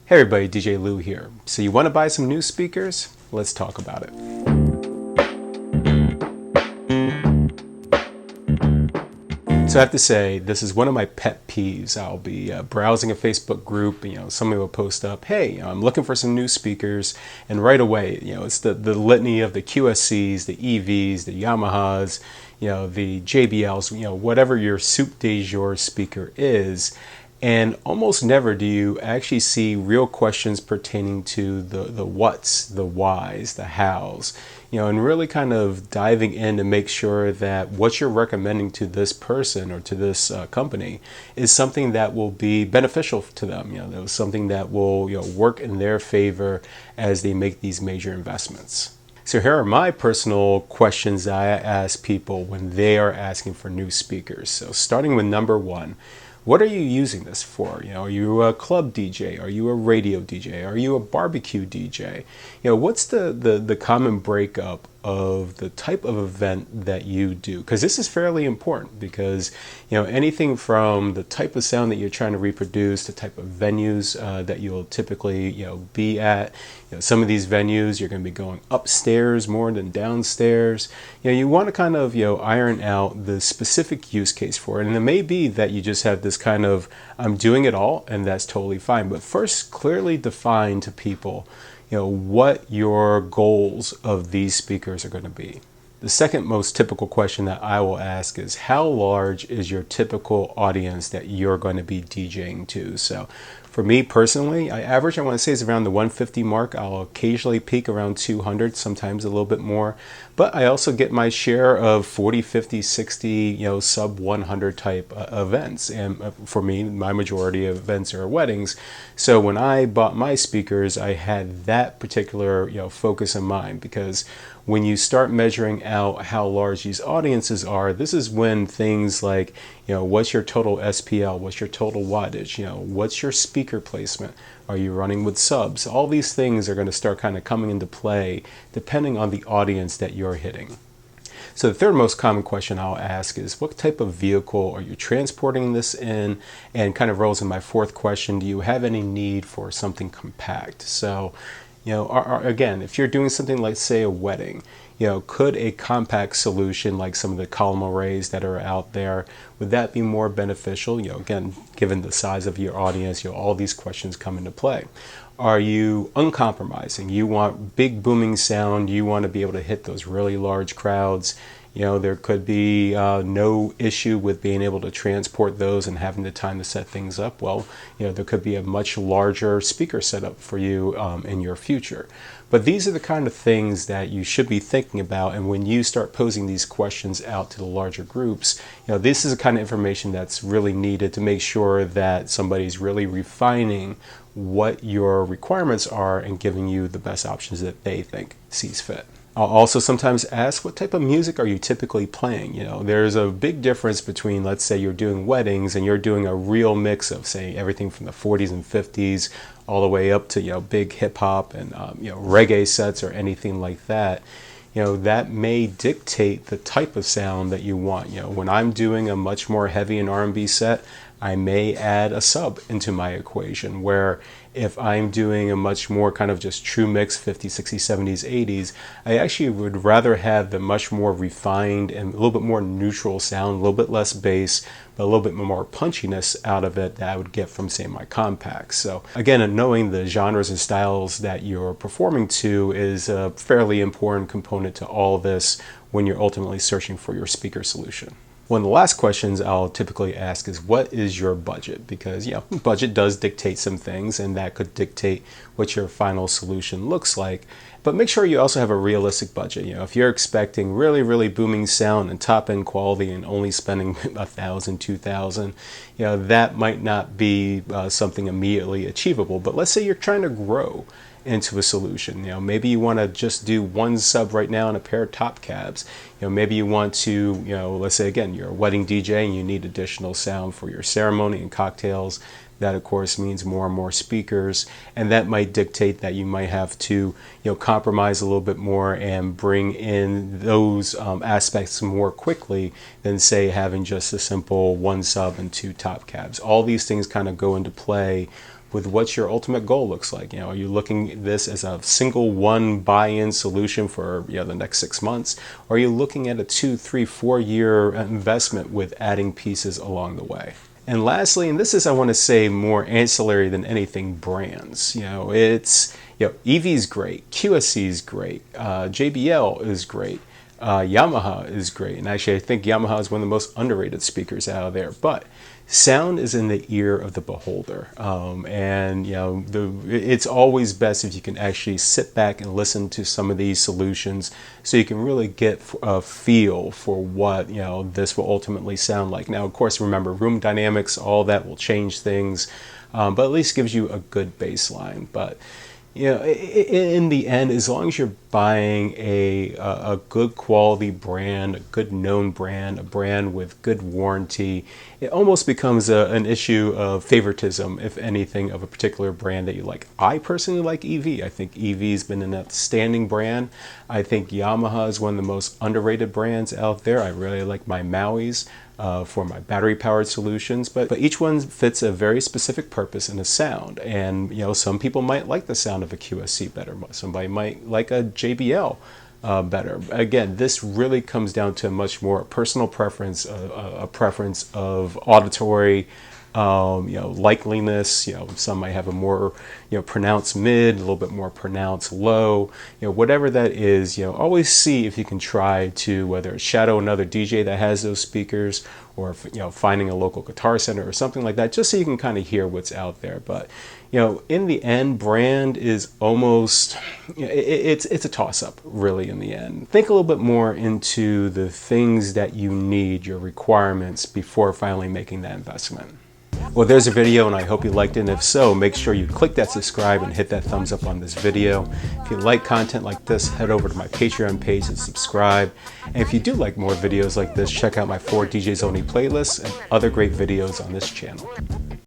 Hey everybody, DJ Lou here. So you want to buy some new speakers? Let's talk about it. So I have to say, this is one of my pet peeves. I'll be browsing a Facebook group, somebody will post up, hey, I'm looking for some new speakers, and right away, it's the litany of the QSCs, the EVs, the Yamahas, the JBLs, whatever your soup de jour speaker is. And almost never do you actually see real questions pertaining to the whats, the whys, the hows, and really kind of diving in to make sure that what you're recommending to this person or to this company is something that will be beneficial to them. That was something that will work in their favor as they make these major investments. So here are my personal questions that I ask people when they are asking for new speakers. So starting with number one. What are you using this for? Are you a club DJ? Are you a radio DJ? Are you a barbecue DJ? What's the common breakup of the type of event that you do? Because this is fairly important because, anything from the type of sound that you're trying to reproduce, the type of venues that you'll typically, be at. Some of these venues, you're going to be going upstairs more than downstairs. You want to kind of, iron out the specific use case for it. And it may be that you just have this kind of, I'm doing it all, and that's totally fine. But first, clearly define to people, what your goals of these speakers are going to be. The second most typical question that I will ask is, how large is your typical audience that you're going to be DJing to? So for me personally, I average, I want to say, is around the 150 mark. I'll occasionally peak around 200, sometimes a little bit more. But I also get my share of 40, 50, 60, sub 100 type events. And for me, my majority of events are weddings. So when I bought my speakers, I had that particular, focus in mind, because when you start measuring out how large these audiences are, this is when things like, what's your total SPL? What's your total wattage? What's your speaker placement? Are you running with subs? All these things are going to start kind of coming into play depending on the audience that you're hitting. So the third most common question I'll ask is, what type of vehicle are you transporting this in? And kind of rolls in my fourth question, do you have any need for something compact? So, again, if you're doing something like, say, a wedding, could a compact solution like some of the column arrays that are out there, would that be more beneficial? Again, given the size of your audience, all these questions come into play. Are you uncompromising? You want big booming sound. You want to be able to hit those really large crowds. There could be no issue with being able to transport those and having the time to set things up. Well, there could be a much larger speaker setup for you in your future. But these are the kind of things that you should be thinking about. And when you start posing these questions out to the larger groups, this is the kind of information that's really needed to make sure that somebody's really refining what your requirements are and giving you the best options that they think sees fit. I'll also sometimes ask, what type of music are you typically playing? There's a big difference between, let's say you're doing weddings and you're doing a real mix of, say, everything from the 40s and 50s all the way up to, big hip hop and, reggae sets or anything like that. That may dictate the type of sound that you want. When I'm doing a much more heavy and R&B set, I may add a sub into my equation, where if I'm doing a much more kind of just true mix 50s, 60s, 70s, 80s, I actually would rather have the much more refined and a little bit more neutral sound, a little bit less bass, but a little bit more punchiness out of it that I would get from, say, my compacts. So again, knowing the genres and styles that you're performing to is a fairly important component to all this when you're ultimately searching for your speaker solution. One of the last questions I'll typically ask is, what is your budget? Because, budget does dictate some things, and that could dictate what your final solution looks like. But make sure you also have a realistic budget. If you're expecting really, really booming sound and top-end quality and only spending $1,000, $2,000, that might not be something immediately achievable. But let's say you're trying to grow into a solution. Maybe you want to just do one sub right now and a pair of top cabs. Maybe you want to, let's say again, you're a wedding DJ and you need additional sound for your ceremony and cocktails. That, of course, means more and more speakers, and that might dictate that you might have to, compromise a little bit more and bring in those aspects more quickly than, say, having just a simple one sub and two top cabs. All these things kind of go into play with what your ultimate goal looks like. Are you looking at this as a single one buy-in solution for the next 6 months? Or are you looking at a 2, 3, 4 year investment with adding pieces along the way? And lastly, and this is, I want to say, more ancillary than anything, brands. It's, EV is great, QSC is great, JBL is great, Yamaha is great. And actually, I think Yamaha is one of the most underrated speakers out there. But sound is in the ear of the beholder, and it's always best if you can actually sit back and listen to some of these solutions, so you can really get a feel for what this will ultimately sound like. Now, of course, remember, room dynamics, all that will change things, but at least gives you a good baseline. But in the end, as long as you're buying a good quality brand, a good known brand, a brand with good warranty, it almost becomes an issue of favoritism, if anything, of a particular brand that you like. I personally like EV. I think EV's been an outstanding brand. I think Yamaha is one of the most underrated brands out there. I really like my Mauis for my battery-powered solutions, but each one fits a very specific purpose and a sound. And some people might like the sound of a QSC better. Somebody might like a JBL better. Again, this really comes down to a much more personal preference, a preference of auditory, likeliness. Some might have a more, pronounced mid, a little bit more pronounced low. Whatever that is, always see if you can try to, whether it's shadow another DJ that has those speakers, or finding a local guitar center or something like that, just so you can kind of hear what's out there. But in the end, brand is almost, it's a toss-up, really, in the end. Think a little bit more into the things that you need, your requirements, before finally making that investment. Well, there's a video, and I hope you liked it. And if so, make sure you click that subscribe and hit that thumbs up on this video. If you like content like this, head over to my Patreon page and subscribe. And if you do like more videos like this, check out my 4 DJs Only playlists and other great videos on this channel.